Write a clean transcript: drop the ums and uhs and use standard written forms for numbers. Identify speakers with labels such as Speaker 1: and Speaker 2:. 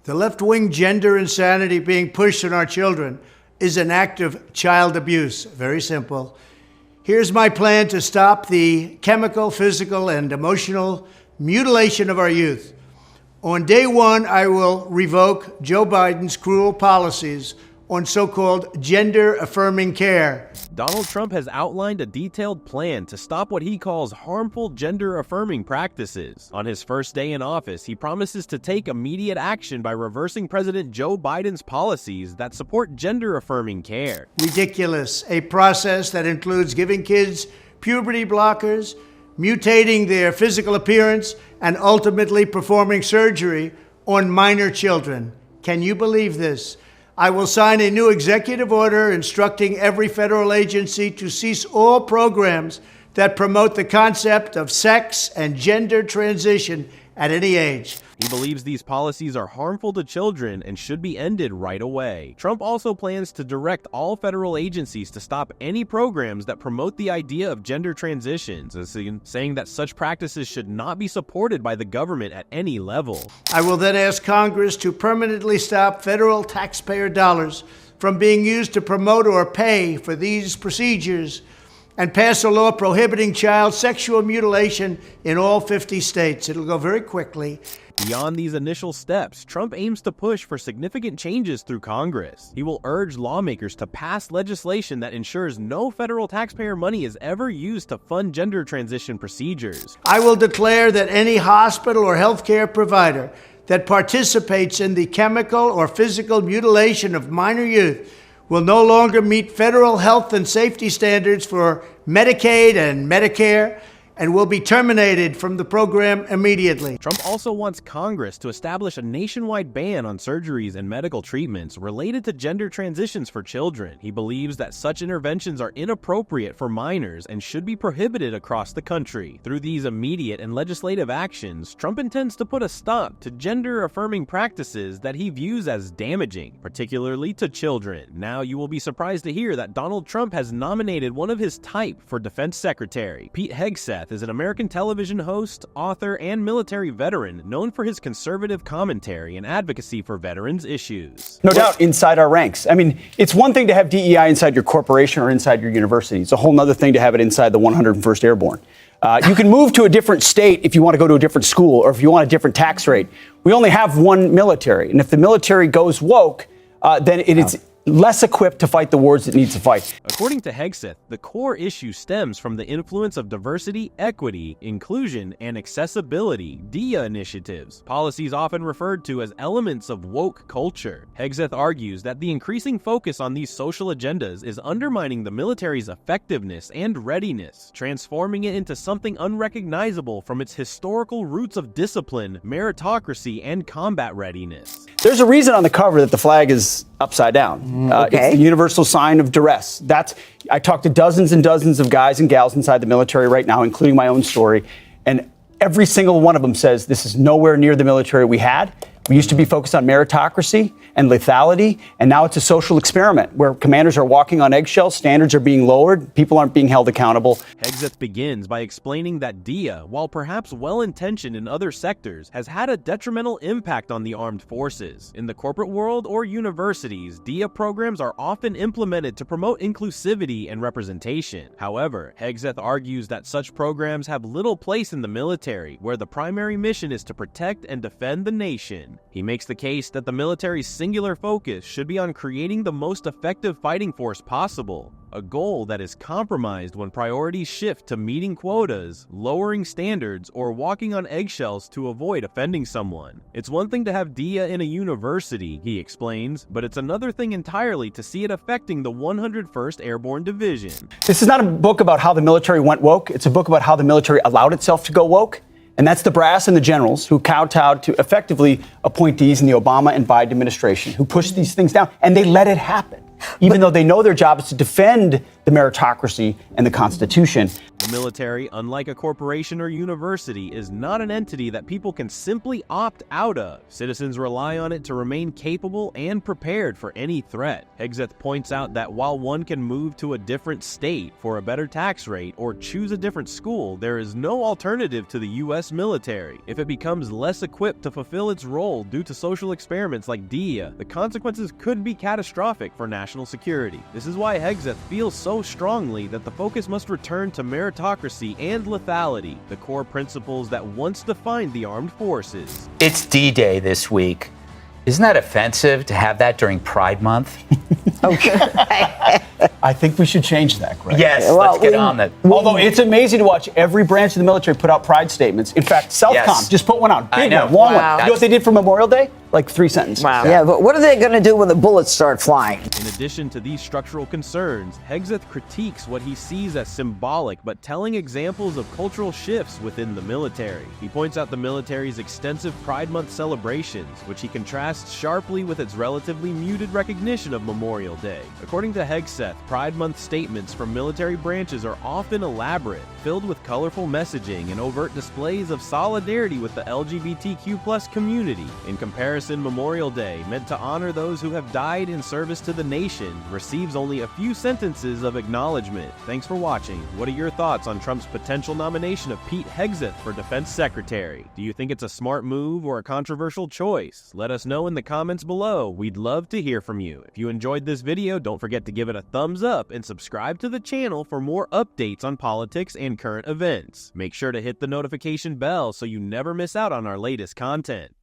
Speaker 1: The left-wing gender insanity being pushed on our children is an act of child abuse. Very simple. Here's my plan to stop the chemical, physical, and emotional mutilation of our youth. On day one, I will revoke Joe Biden's cruel policies on so-called gender-affirming care.
Speaker 2: Donald Trump has outlined a detailed plan to stop what he calls harmful gender-affirming practices. On his first day in office, he promises to take immediate action by reversing President Joe Biden's policies that support gender-affirming care.
Speaker 1: Ridiculous. A process that includes giving kids puberty blockers, mutating their physical appearance, and ultimately performing surgery on minor children. Can you believe this? I will sign a new executive order instructing every federal agency to cease all programs that promote the concept of sex and gender transition at any age.
Speaker 2: He believes these policies are harmful to children and should be ended right away. Trump also plans to direct all federal agencies to stop any programs that promote the idea of gender transitions, saying that such practices should not be supported by the government at any level.
Speaker 1: I will then ask Congress to permanently stop federal taxpayer dollars from being used to promote or pay for these procedures and pass a law prohibiting child sexual mutilation in all 50 states. It'll go very quickly.
Speaker 2: Beyond these initial steps, Trump aims to push for significant changes through Congress. He will urge lawmakers to pass legislation that ensures no federal taxpayer money is ever used to fund gender transition procedures.
Speaker 1: I will declare that any hospital or healthcare provider that participates in the chemical or physical mutilation of minor youth will no longer meet federal health and safety standards for Medicaid and Medicare and will be terminated from the program immediately.
Speaker 2: Trump also wants Congress to establish a nationwide ban on surgeries and medical treatments related to gender transitions for children. He believes that such interventions are inappropriate for minors and should be prohibited across the country. Through these immediate and legislative actions, Trump intends to put a stop to gender-affirming practices that he views as damaging, particularly to children. Now, you will be surprised to hear that Donald Trump has nominated one of his type for defense secretary. Pete Hegseth is an American television host, author, and military veteran known for his conservative commentary and advocacy for veterans' issues.
Speaker 3: No doubt, inside our ranks. I mean, it's one thing to have DEI inside your corporation or inside your university. It's a whole other thing to have it inside the 101st Airborne. You can move to a different state if you want to go to a different school or if you want a different tax rate. We only have one military. And if the military goes woke, then it is less equipped to fight the wars it needs to fight.
Speaker 2: According to Hegseth, the core issue stems from the influence of diversity, equity, inclusion, and accessibility (DEIA) initiatives, policies often referred to as elements of woke culture. Hegseth argues that the increasing focus on these social agendas is undermining the military's effectiveness and readiness, transforming it into something unrecognizable from its historical roots of discipline, meritocracy, and combat readiness.
Speaker 3: There's a reason on the cover that the flag is upside down. It's the universal sign of duress. I talked to dozens and dozens of guys and gals inside the military right now, including my own story, and every single one of them says this is nowhere near the military we had. We used to be focused on meritocracy and lethality, and now it's a social experiment where commanders are walking on eggshells, standards are being lowered, people aren't being held accountable.
Speaker 2: Hegseth begins by explaining that DEIA, while perhaps well-intentioned in other sectors, has had a detrimental impact on the armed forces. In the corporate world or universities, DEIA programs are often implemented to promote inclusivity and representation. However, Hegseth argues that such programs have little place in the military, where the primary mission is to protect and defend the nation. He makes the case that the military's singular focus should be on creating the most effective fighting force possible, a goal that is compromised when priorities shift to meeting quotas, lowering standards, or walking on eggshells to avoid offending someone. It's one thing to have DEIA in a university, he explains, but it's another thing entirely to see it affecting the 101st Airborne Division.
Speaker 3: This is not a book about how the military went woke. It's a book about how the military allowed itself to go woke. And that's the brass and the generals who kowtowed to effectively appointees in the Obama and Biden administration who pushed these things down, and they let it happen, even though they know their job is to defend the meritocracy and the Constitution.
Speaker 2: The The military, unlike a corporation or university, is not an entity that people can simply opt out of. Citizens rely on it to remain capable and prepared for any threat. Hegseth points out that while one can move to a different state for a better tax rate or choose a different school, there is no alternative to the U.S. military. If it becomes less equipped to fulfill its role due to social experiments like DIA, the consequences could be catastrophic for national security. This is why Hegseth feels so strongly that the focus must return to meritocracy and lethality, the core principles that once defined the armed forces.
Speaker 4: It's D-Day this week. Isn't that offensive to have that during Pride Month?
Speaker 5: Okay.
Speaker 3: I think we should change that, Greg.
Speaker 4: Yes,
Speaker 5: Well,
Speaker 4: let's get on that.
Speaker 3: Although it's amazing to watch every branch of the military put out pride statements. In fact, Southcom
Speaker 4: Yes.
Speaker 3: just put one out.
Speaker 4: I
Speaker 3: Big
Speaker 4: know.
Speaker 3: one, long
Speaker 5: Wow.
Speaker 3: one. You know what they did for Memorial Day? Like 3 sentences.
Speaker 5: Wow. Yeah, but what are they going to do when the bullets start flying?
Speaker 2: In addition to these structural concerns, Hegseth critiques what he sees as symbolic but telling examples of cultural shifts within the military. He points out the military's extensive Pride Month celebrations, which he contrasts sharply with its relatively muted recognition of Memorial Day. According to Hegseth, Pride Month statements from military branches are often elaborate, filled with colorful messaging and overt displays of solidarity with the LGBTQ+ community. In comparison, Memorial Day, meant to honor those who have died in service to the nation, receives only a few sentences of acknowledgement. Thanks for watching. What are your thoughts on Trump's potential nomination of Pete Hegseth for Defense Secretary? Do you think it's a smart move or a controversial choice? Let us know in the comments below. We'd love to hear from you. If you enjoyed this video, don't forget to give it a thumbs up and subscribe to the channel for more updates on politics and current events. Make sure to hit the notification bell so you never miss out on our latest content.